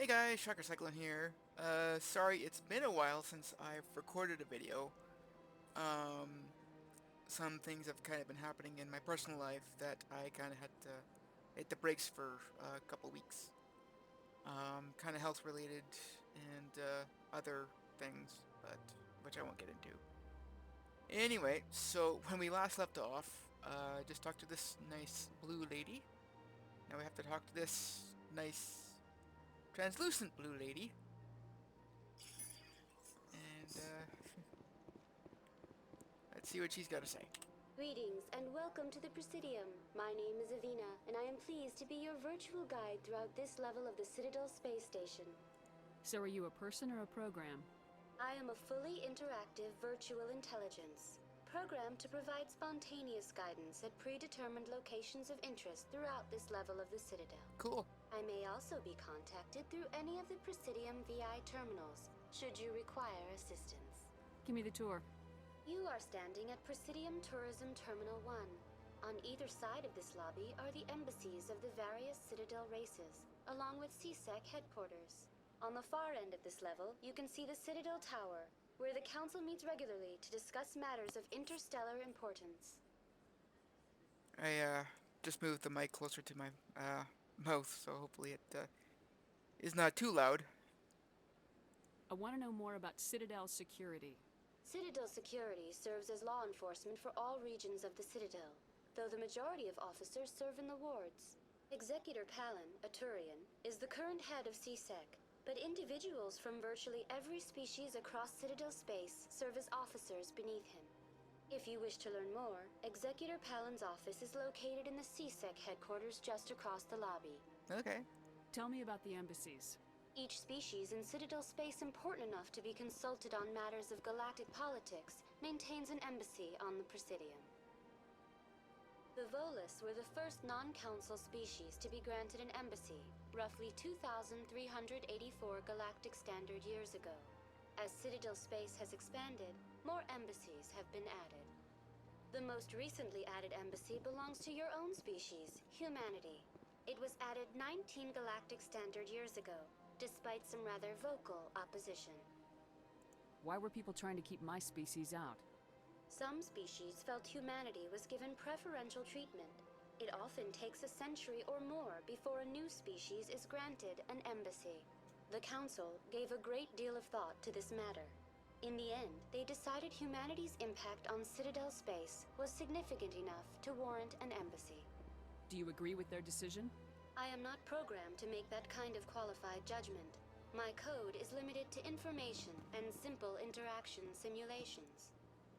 Hey guys, ShockerCyclone here. Sorry, it's been a while since I've recorded a video. Um, some things have kind of been happening in my personal life that I kind of had to hit the brakes for a couple weeks. Kind of health related and other things, but which I won't get into. Anyway, so when we last left off, just talked to this nice blue lady. Now we have to talk to this nice translucent blue lady. And let's see what she's got to say. Greetings and welcome to the Presidium. My name is Avina, and I am pleased to be your virtual guide throughout this level of the Citadel space station. So are you a person or a program? I am a fully interactive virtual intelligence, programmed to provide spontaneous guidance at predetermined locations of interest throughout this level of the Citadel. Cool. I may also be contacted through any of the Presidium VI terminals, should you require assistance. Give me the tour. You are standing at Presidium Tourism Terminal 1. On either side of this lobby are the embassies of the various Citadel races, along with CSEC headquarters. On the far end of this level, you can see the Citadel Tower, where the Council meets regularly to discuss matters of interstellar importance. I just moved the mic closer to my mouth, so hopefully it is not too loud. I want to know more about Citadel security. Citadel security serves as law enforcement for all regions of the Citadel, though the majority of officers serve in the wards. Executor Palin, a Turian, is the current head of CSEC, but individuals from virtually every species across Citadel space serve as officers beneath him. If you wish to learn more, Executor Palin's office is located in the CSEC headquarters just across the lobby. Okay. Tell me about the embassies. Each species in Citadel space important enough to be consulted on matters of galactic politics maintains an embassy on the Presidium. The Volus were the first non-council species to be granted an embassy, roughly 2,384 galactic standard years ago. As Citadel space has expanded, more embassies have been added. The most recently added embassy belongs to your own species, humanity. It was added 19 galactic standard years ago, despite some rather vocal opposition. Why were people trying to keep my species out? Some species felt humanity was given preferential treatment. It often takes a century or more before a new species is granted an embassy. The Council gave a great deal of thought to this matter. In the end, they decided humanity's impact on Citadel space was significant enough to warrant an embassy. Do you agree with their decision? I am not programmed to make that kind of qualified judgment. My code is limited to information and simple interaction simulations.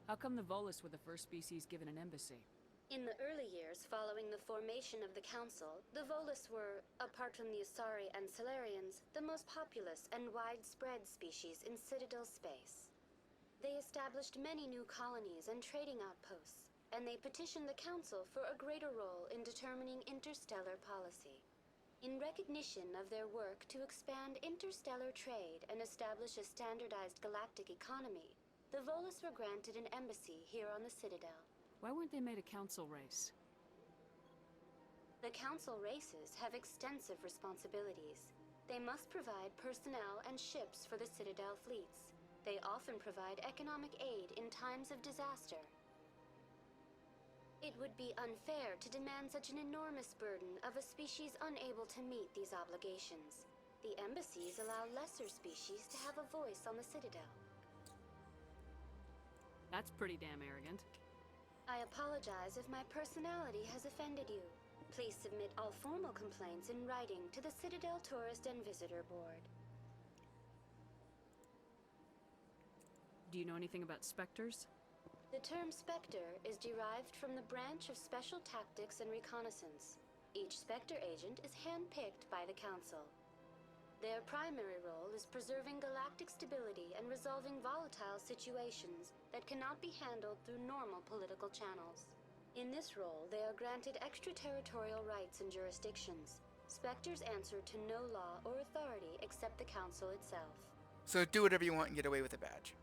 How come the Volus were the first species given an embassy? In the early years following the formation of the Council, the Volus were, apart from the Asari and Solarians, the most populous and widespread species in Citadel space. They established many new colonies and trading outposts, and they petitioned the Council for a greater role in determining interstellar policy. In recognition of their work to expand interstellar trade and establish a standardized galactic economy, the Volus were granted an embassy here on the Citadel. Why weren't they made a council race? The Council races have extensive responsibilities. They must provide personnel and ships for the Citadel fleets. They often provide economic aid in times of disaster. It would be unfair to demand such an enormous burden of a species unable to meet these obligations. The embassies allow lesser species to have a voice on the Citadel. That's pretty damn arrogant. I apologize if my personality has offended you. Please submit all formal complaints in writing to the Citadel Tourist and Visitor Board. Do you know anything about specters? The term Spectre is derived from the branch of Special Tactics and Reconnaissance. Each Spectre agent is handpicked by the Council. Their primary role is preserving galactic stability and resolving volatile situations that cannot be handled through normal political channels. In this role, they are granted extraterritorial rights and jurisdictions. Spectres answer to no law or authority except the Council itself. So do whatever you want and get away with a badge.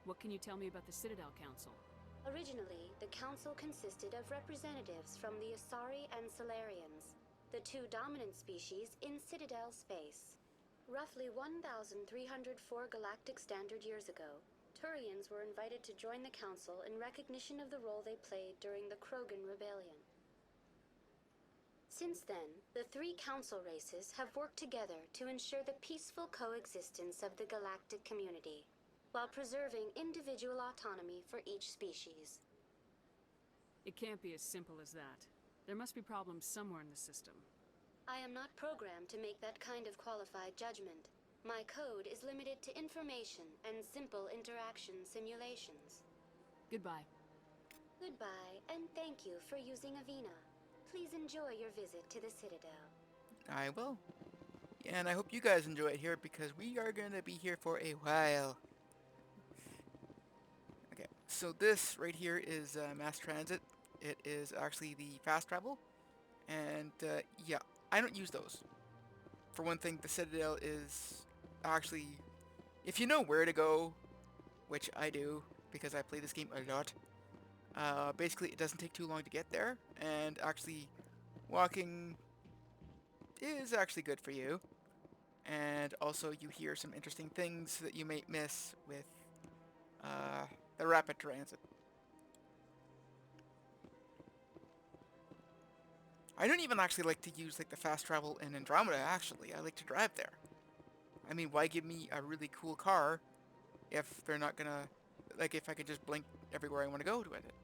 What can you tell me about the Citadel Council? Originally, the Council consisted of representatives from the Asari and Solarians. the two dominant species in Citadel space. Roughly 1,304 galactic standard years ago, Turians were invited to join the Council in recognition of the role they played during the Krogan Rebellion. Since then, the three Council races have worked together to ensure the peaceful coexistence of the galactic community, while preserving individual autonomy for each species. It can't be as simple as that. There must be problems somewhere in the system. I am not programmed to make that kind of qualified judgment. My code is limited to information and simple interaction simulations. Goodbye. Goodbye, and thank you for using Avina. Please enjoy your visit to the Citadel. I will. And I hope you guys enjoy it here because we are going to be here for a while. Okay, so this right here is mass transit. It is actually the fast travel. And yeah, I don't use those. For one thing, the Citadel is actually, if you know where to go, which I do because I play this game a lot, basically it doesn't take too long to get there, and actually walking is actually good for you. And also you hear some interesting things that you may miss with the rapid transit. I don't even actually like to use like the fast travel in Andromeda, actually. I like to drive there. I mean, why give me a really cool car if they're not gonna, like, if I could just blink everywhere I want to go with it?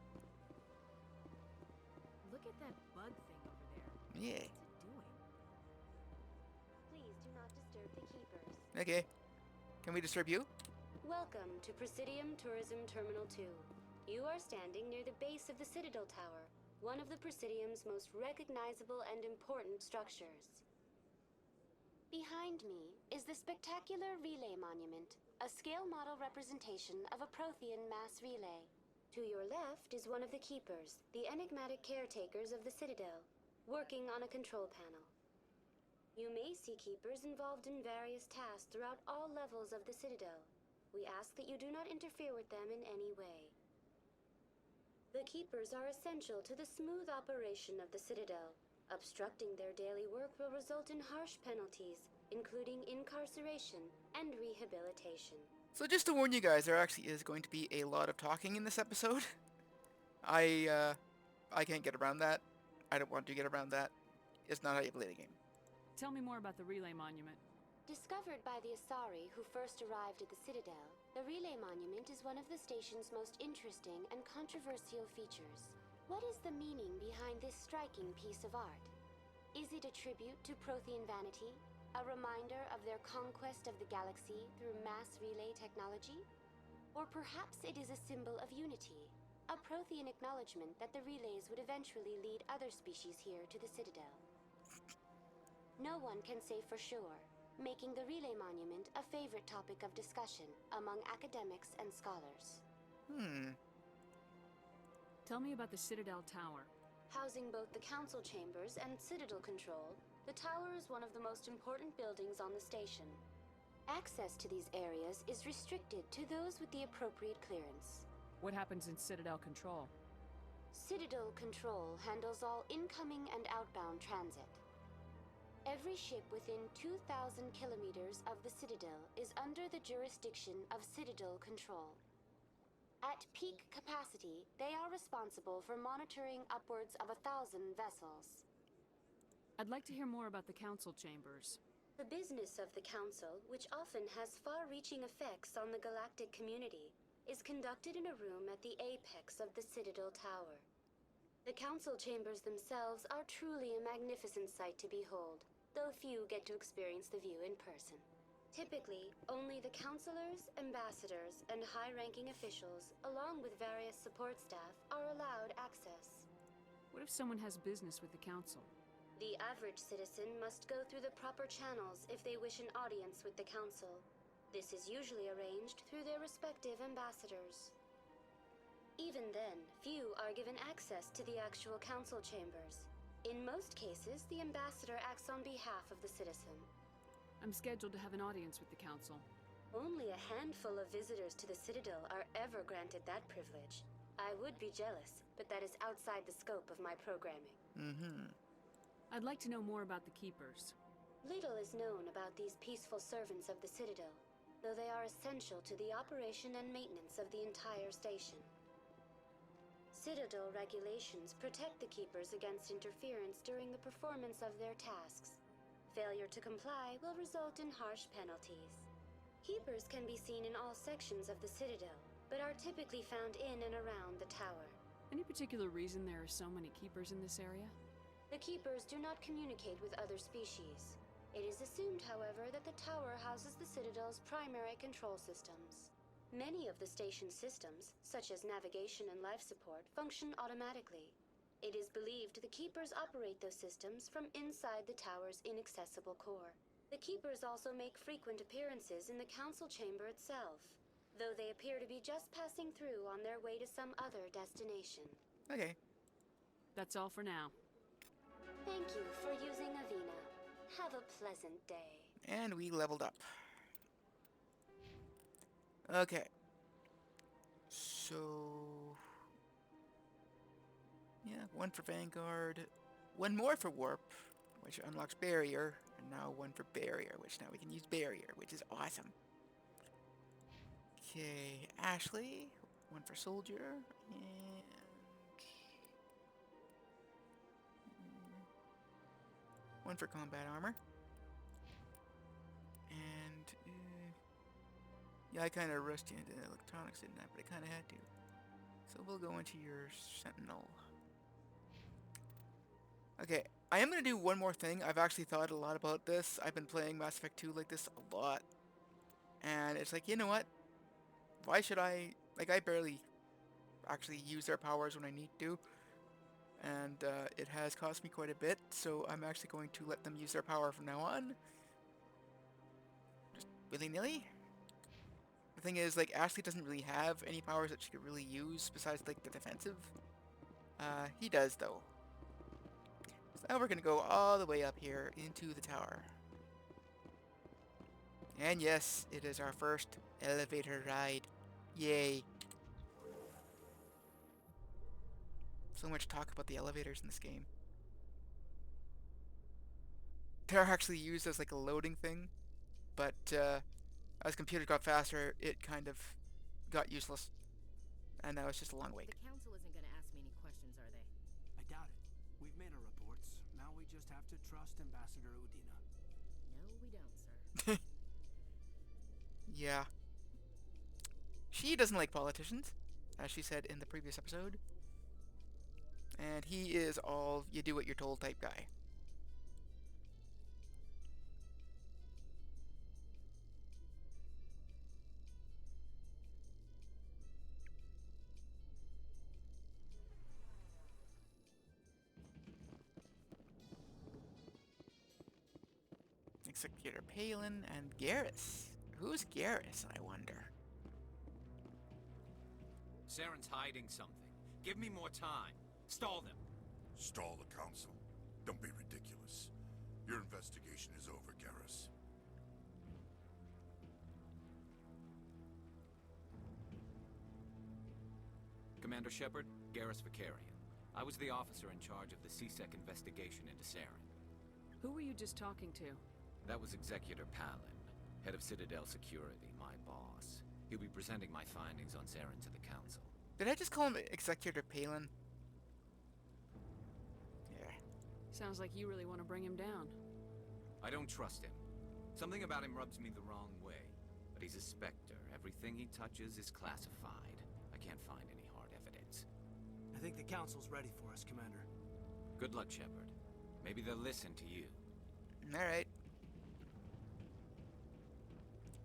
Look at that bug thing over there. Yeah. What's it doing? Please do not disturb the keepers. Okay. Can we disturb you? Welcome to Presidium Tourism Terminal 2. You are standing near the base of the Citadel Tower, one of the Presidium's most recognizable and important structures. Behind me is the spectacular Relay Monument, a scale model representation of a Prothean mass relay. To your left is one of the Keepers, the enigmatic caretakers of the Citadel, working on a control panel. You may see Keepers involved in various tasks throughout all levels of the Citadel. We ask that you do not interfere with them in any way. The Keepers are essential to the smooth operation of the Citadel. Obstructing their daily work will result in harsh penalties, including incarceration and rehabilitation. So just to warn you guys, there actually is going to be a lot of talking in this episode. I can't get around that. I don't want to get around that. It's not how you play the game. Tell me more about the Relay Monument. Discovered by the Asari who first arrived at the Citadel, the Relay Monument is one of the station's most interesting and controversial features. What is the meaning behind this striking piece of art? Is it a tribute to Prothean vanity? A reminder of their conquest of the galaxy through mass relay technology? Or perhaps it is a symbol of unity, a Prothean acknowledgement that the relays would eventually lead other species here to the Citadel. No one can say for sure, making the Relay Monument a favorite topic of discussion among academics and scholars. Tell me about the Citadel Tower. Housing both the Council chambers and Citadel Control, the tower is one of the most important buildings on the station. Access to these areas is restricted to those with the appropriate clearance. What happens in Citadel Control? Citadel Control handles all incoming and outbound transit. Every ship within 2,000 kilometers of the Citadel is under the jurisdiction of Citadel Control. At peak capacity, they are responsible for monitoring upwards of 1,000 vessels. I'd like to hear more about the Council chambers. The business of the Council, which often has far-reaching effects on the galactic community, is conducted in a room at the apex of the Citadel Tower. The Council chambers themselves are truly a magnificent sight to behold, though few get to experience the view in person. Typically, only the councilors, ambassadors, and high-ranking officials, along with various support staff, are allowed access. What if someone has business with the Council? The average citizen must go through the proper channels if they wish an audience with the Council. This is usually arranged through their respective ambassadors. Even then, few are given access to the actual Council chambers. In most cases, the ambassador acts on behalf of the citizen. I'm scheduled to have an audience with the Council. Only a handful of visitors to the Citadel are ever granted that privilege. I would be jealous, but that is outside the scope of my programming. I'd like to know more about the Keepers. Little is known about these peaceful servants of the Citadel, though they are essential to the operation and maintenance of the entire station. Citadel regulations protect the Keepers against interference during the performance of their tasks. Failure to comply will result in harsh penalties. Keepers can be seen in all sections of the Citadel, but are typically found in and around the tower. Any particular reason there are so many Keepers in this area? The Keepers do not communicate with other species. It is assumed, however, that the tower houses the Citadel's primary control systems. Many of the station's systems, such as navigation and life support, function automatically. It is believed the Keepers operate those systems from inside the tower's inaccessible core. The Keepers also make frequent appearances in the council chamber itself, though they appear to be just passing through on their way to some other destination. Okay. That's all for now. Thank you for using Avina. Have a pleasant day. And we leveled up. Okay. So... yeah, one for Vanguard. One more for Warp, which unlocks Barrier. And now one for Barrier, which now we can use Barrier, which is awesome. Okay, Ashley. One for Soldier. And... one for Combat Armor. And... yeah, I kind of rushed into electronics, didn't I? But I kind of had to. So we'll go into your Sentinel. Okay, I am going to do one more thing. I've actually thought a lot about this. I've been playing Mass Effect 2 like this a lot. And it's like, you know what? Why should I... like, I barely actually use their powers when I need to. And it has cost me quite a bit, so I'm actually going to let them use their power from now on. Just willy-nilly. The thing is, like, Ashley doesn't really have any powers that she could really use besides, like, the defensive. He does, though. So now we're going to go all the way up here into the tower. And yes, it is our first elevator ride. Yay. So much talk about the elevators in this game. They're actually used as like a loading thing, but as computers got faster, it kind of got useless. And now it's just a long wait. The council isn't going to ask me any questions, are they? I doubt it. We've made our reports. Now we just have to trust Ambassador Udina. No, we don't, sir. Yeah. She doesn't like politicians, as she said in the previous episode. And he is all you do what you're told type guy. Executor Palin and Garrus. Who's Garrus, I wonder? Saren's hiding something. Give me more time. Stall them. Stall the council? Don't be ridiculous. Your investigation is over, Garrus. Commander Shepard, Garrus Vicarian. I was the officer in charge of the CSEC investigation into Saren. Who were you just talking to? That was Executor Palin, head of Citadel Security, my boss. He'll be presenting my findings on Saren to the council. Did I just call him Executor Palin? Yeah. Sounds like you really want to bring him down. I don't trust him. Something about him rubs me the wrong way. But he's a Spectre. Everything he touches is classified. I can't find any hard evidence. I think the council's ready for us, Commander. Good luck, Shepard. Maybe they'll listen to you. Alright.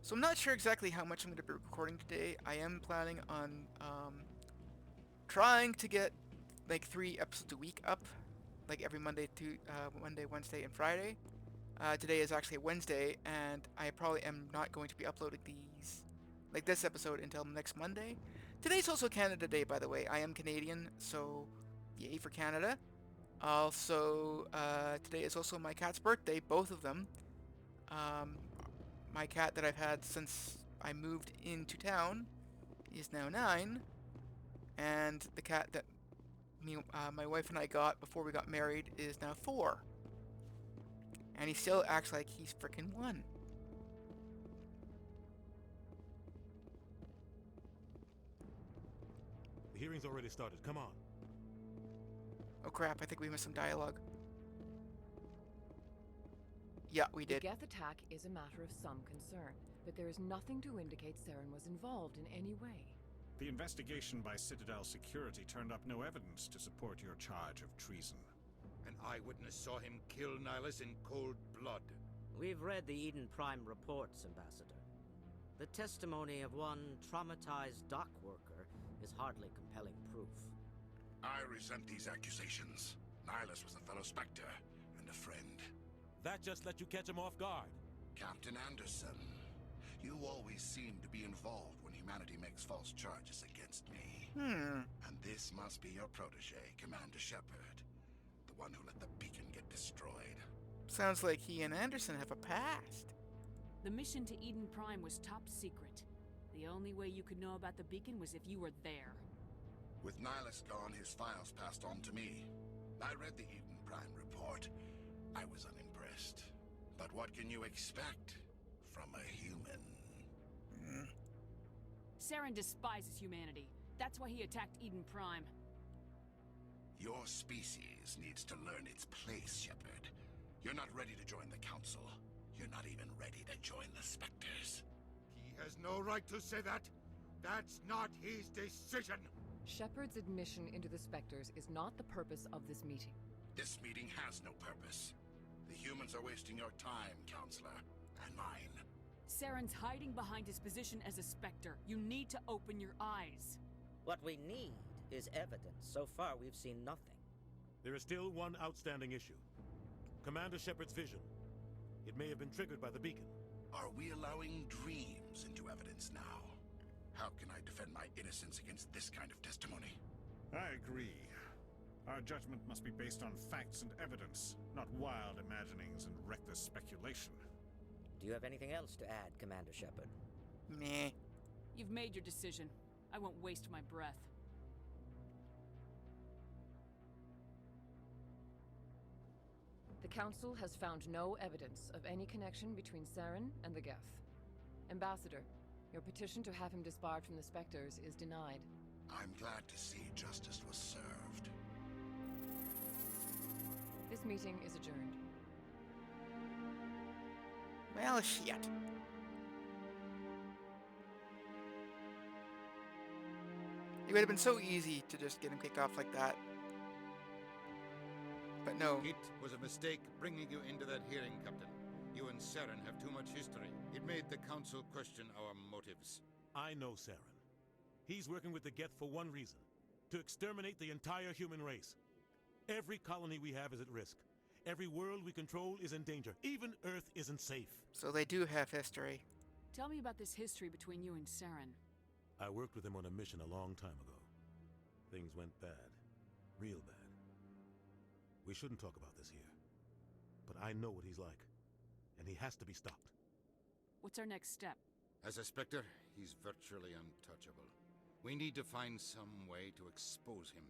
So I'm not sure exactly how much I'm going to be recording today. I am planning on trying to get like 3 episodes a week up, like every Monday, Wednesday, and Friday. Today is actually a Wednesday, and I probably am not going to be uploading these, like this episode, until next Monday. Today's also Canada Day, by the way. I am Canadian, so yay for Canada. Also, today is also my cat's birthday, both of them. My cat that I've had since I moved into town is now 9, and the cat that my wife and I got before we got married is now 4. And he still acts like he's frickin' won. The hearing's already started. Come on. Oh crap, I think we missed some dialogue. Yeah, we The did. Geth attack is a matter of some concern, but there is nothing to indicate Saren was involved in any way. The investigation by Citadel Security turned up no evidence to support your charge of treason. An eyewitness saw him kill Nihilus in cold blood. We've read the Eden Prime reports, Ambassador. The testimony of one traumatized dock worker is hardly compelling proof. I resent these accusations. Nihilus was a fellow Spectre and a friend. That just let you catch him off guard. Captain Anderson, you always seem to be involved when humanity makes false charges against me. And this must be your protege, Commander Shepard. The one who let the beacon get destroyed. Sounds like he and Anderson have a past. The mission to Eden Prime was top secret. The only way you could know about the beacon was if you were there. With Nihilus gone, his files passed on to me. I read the Eden Prime report. I was unimpressed. But what can you expect from a human? Saren despises humanity. That's why he attacked Eden Prime. Your species needs to learn its place, Shepard. You're not ready to join the Council. You're not even ready to join the Spectres. He has no right to say that. That's not his decision. Shepard's admission into the Spectres is not the purpose of this meeting. This meeting has no purpose. The humans are wasting your time, Counselor, and mine. Saren's hiding behind his position as a Spectre. You need to open your eyes. What we need is evidence. So far, we've seen nothing. There is still one outstanding issue. Commander Shepard's vision. It may have been triggered by the beacon. Are we allowing dreams into evidence now? How can I defend my innocence against this kind of testimony? I agree. Our judgment must be based on facts and evidence, not wild imaginings and reckless speculation. Do you have anything else to add, Commander Shepard? Meh. You've made your decision. I won't waste my breath. The Council has found no evidence of any connection between Saren and the Geth. Ambassador, your petition to have him disbarred from the Spectres is denied. I'm glad to see justice was served. This meeting is adjourned. Well, shit. It would have been so easy to just get him kicked off like that. But no. It was a mistake bringing you into that hearing, Captain. You and Saren have too much history. It made the Council question our motives. I know Saren. He's working with the Geth for one reason. To exterminate the entire human race. Every colony we have is at risk. Every world we control is in danger. Even Earth isn't safe. So they do have history. Tell me about this history between you and Saren. I worked with him on a mission a long time ago. Things went bad. Real bad. We shouldn't talk about this here. But I know what he's like. And he has to be stopped. What's our next step? As a Spectre, he's virtually untouchable. We need to find some way to expose him.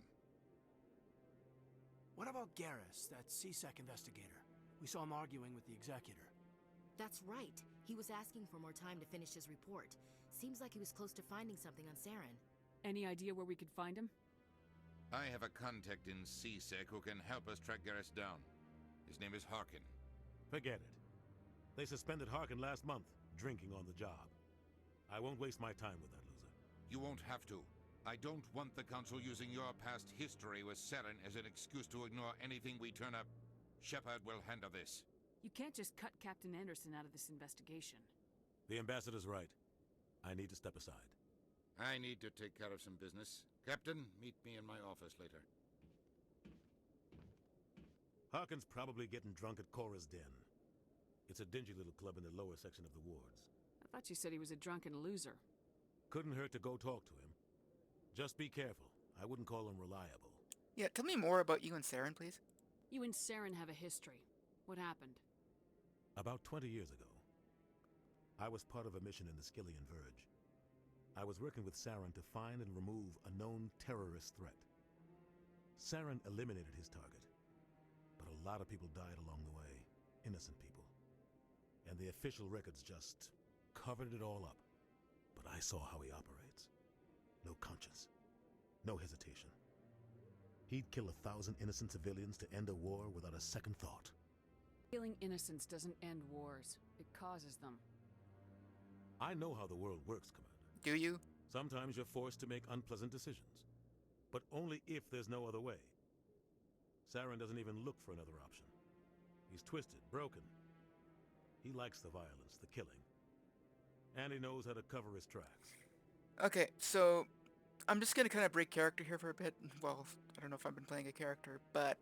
What about Garrus, that CSEC investigator? We saw him arguing with the Executor. That's right. He was asking for more time to finish his report. Seems like he was close to finding something on Saren. Any idea where we could find him? I have a contact in CSEC who can help us track Garrus down. His name is Harkin. Forget it. They suspended Harkin last month, drinking on the job. I won't waste my time with that loser. You won't have to. I don't want the Council using your past history with Saren as an excuse to ignore anything we turn up. Shepard will handle this. You can't just cut Captain Anderson out of this investigation. The Ambassador's right. I need to step aside. I need to take care of some business. Captain, meet me in my office later. Harkin's probably getting drunk at Cora's Den. It's a dingy little club in the lower section of the wards. I thought you said he was a drunken loser. Couldn't hurt to go talk to him. Just be careful. I wouldn't call him reliable. Yeah, tell me more about you and Saren, please. You and Saren have a history. What happened? About 20 years ago, I was part of a mission in the Skillian Verge. I was working with Saren to find and remove a known terrorist threat. Saren eliminated his target, but a lot of people died along the way. innocent people. And the official records just covered it all up. But I saw how he operates. No conscience. No hesitation. He'd kill 1,000 innocent civilians to end a war without a second thought. Killing innocents doesn't end wars. It causes them. I know how the world works, Commander. Do you? Sometimes you're forced to make unpleasant decisions. But only if there's no other way. Saren doesn't even look for another option. He's twisted, broken. He likes the violence, the killing. And he knows how to cover his tracks. Okay, so I'm just going to kind of break character here for a bit. Well, I don't know if I've been playing a character, but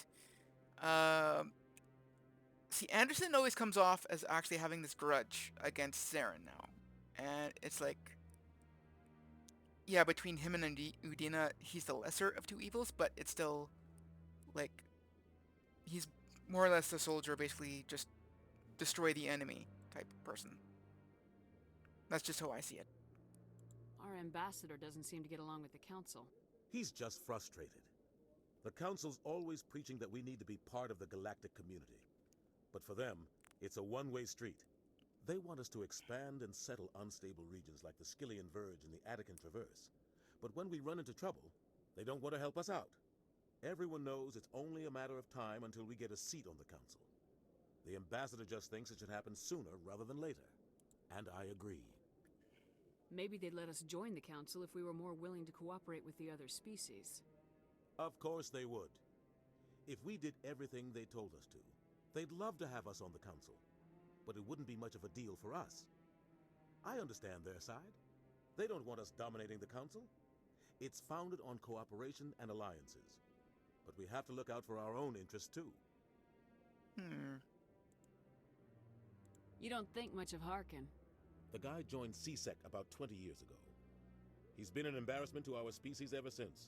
see, Anderson always comes off as actually having this grudge against Saren now. And it's like, yeah, between him and Udina, he's the lesser of two evils, but it's still, like, he's more or less a soldier, basically just destroy the enemy type of person. That's just how I see it. Our ambassador doesn't seem to get along with the council. He's just frustrated. The council's always preaching that we need to be part of the galactic community. But for them, it's a one-way street. They want us to expand and settle unstable regions like the Skillian Verge and the Attican Traverse. But when we run into trouble, they don't want to help us out. Everyone knows it's only a matter of time until we get a seat on the council. The ambassador just thinks it should happen sooner rather than later. And I agree. Maybe they'd let us join the council if we were more willing to cooperate with the other species. Of course they would. If we did everything they told us to, they'd love to have us on the council. But it wouldn't be much of a deal for us. I understand their side. They don't want us dominating the council. It's founded on cooperation and alliances. But we have to look out for our own interests too. You don't think much of Harkin. The guy joined CSEC about 20 years ago. He's been an embarrassment to our species ever since.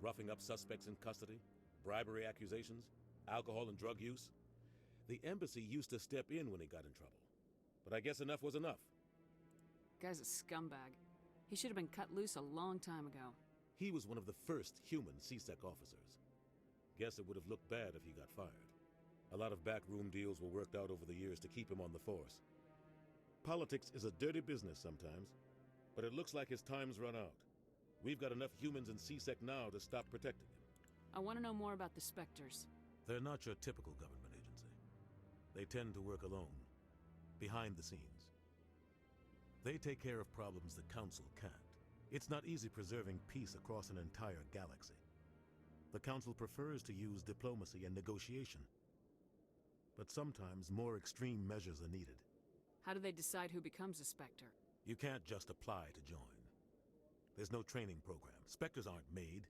Roughing up suspects in custody, bribery accusations, alcohol and drug use. The embassy used to step in when he got in trouble. But I guess enough was enough. Guy's a scumbag. He should have been cut loose a long time ago. He was one of the first human CSEC officers. Guess it would have looked bad if he got fired. A lot of backroom deals were worked out over the years to keep him on the force. Politics is a dirty business sometimes, but it looks like his time's run out. We've got enough humans in CSEC now to stop protecting him. I want to know more about the Spectres. They're not your typical government agency. They tend to work alone, behind the scenes. They take care of problems the Council can't. It's not easy preserving peace across an entire galaxy. The Council prefers to use diplomacy and negotiation. But sometimes more extreme measures are needed. How do they decide who becomes a Spectre? You can't just apply to join. There's no training program. Spectres aren't made.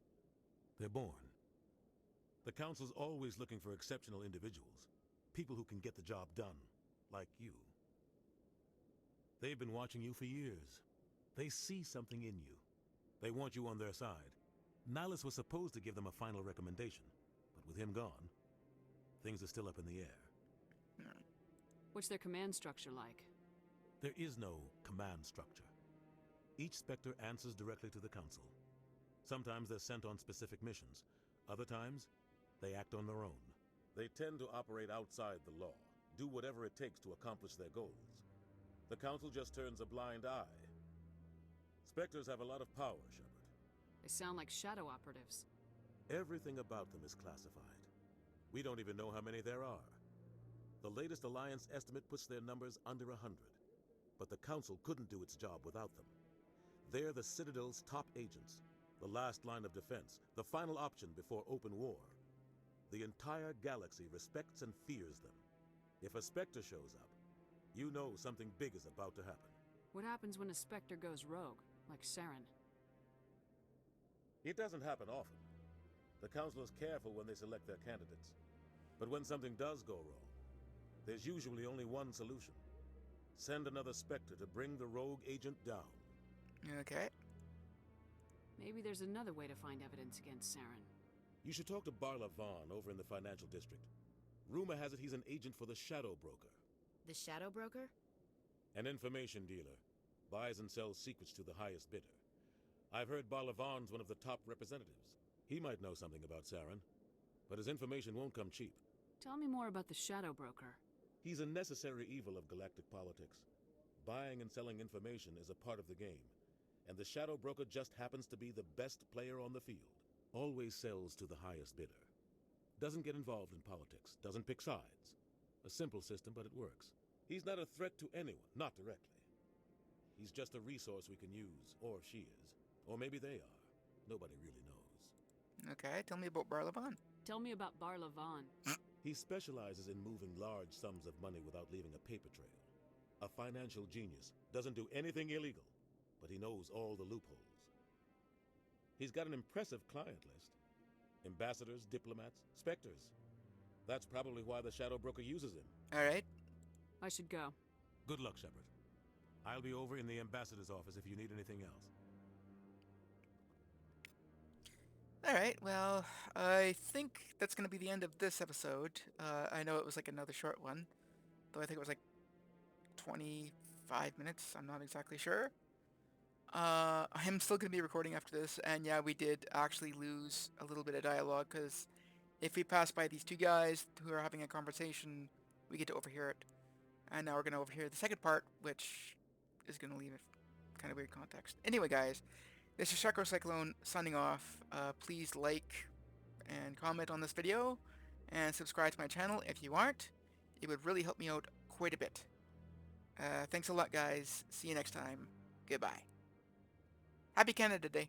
They're born. The Council's always looking for exceptional individuals. People who can get the job done, like you. They've been watching you for years. They see something in you. They want you on their side. Nihilus was supposed to give them a final recommendation, but with him gone, things are still up in the air. What's their command structure like? There is no command structure. Each Spectre answers directly to the Council. Sometimes they're sent on specific missions. Other times, they act on their own. They tend to operate outside the law, do whatever it takes to accomplish their goals. The Council just turns a blind eye. Spectres have a lot of power, Shepard. They sound like shadow operatives. Everything about them is classified. We don't even know how many there are. The latest Alliance estimate puts their numbers under 100. But the Council couldn't do its job without them. They're the Citadel's top agents, the last line of defense, the final option before open war. The entire galaxy respects and fears them. If a Spectre shows up, you know something big is about to happen. What happens when a Spectre goes rogue, like Saren? It doesn't happen often. The Council is careful when they select their candidates. But when something does go wrong, there's usually only one solution. Send another Spectre to bring the rogue agent down. Okay. Maybe there's another way to find evidence against Saren. You should talk to Barla Vaughn over in the financial district. Rumor has it he's an agent for the Shadow Broker. The Shadow Broker? An information dealer. Buys and sells secrets to the highest bidder. I've heard Barla Vaughn's one of the top representatives. He might know something about Saren, but his information won't come cheap. Tell me more about the Shadow Broker. He's a necessary evil of galactic politics. Buying and selling information is a part of the game, and the Shadow Broker just happens to be the best player on the field. Always sells to the highest bidder. Doesn't get involved in politics, doesn't pick sides. A simple system, but it works. He's not a threat to anyone, not directly. He's just a resource we can use, or she is. Or maybe they are. Nobody really knows. Okay, tell me about Barlavan. Tell me about Barlavan. He specializes in moving large sums of money without leaving a paper trail. A financial genius. Doesn't do anything illegal, but he knows all the loopholes. He's got an impressive client list. Ambassadors, diplomats, specters. That's probably why the Shadow Broker uses him. All right. I should go. Good luck, Shepard. I'll be over in the ambassador's office if you need anything else. All right, well, I think that's going to be the end of this episode. I know it was like another short one, though I think it was like 25 minutes. I'm not exactly sure. I'm still going to be recording after this, and yeah, we did actually lose a little bit of dialogue, because if we pass by these two guys who are having a conversation, we get to overhear it. And now we're going to overhear the second part, which is going to leave it kind of weird context. Anyway, guys, this is ShockerCyclone signing off. Please like and comment on this video, and subscribe to my channel if you aren't. It would really help me out quite a bit. Thanks a lot, guys. See you next time. Goodbye. Happy Canada Day.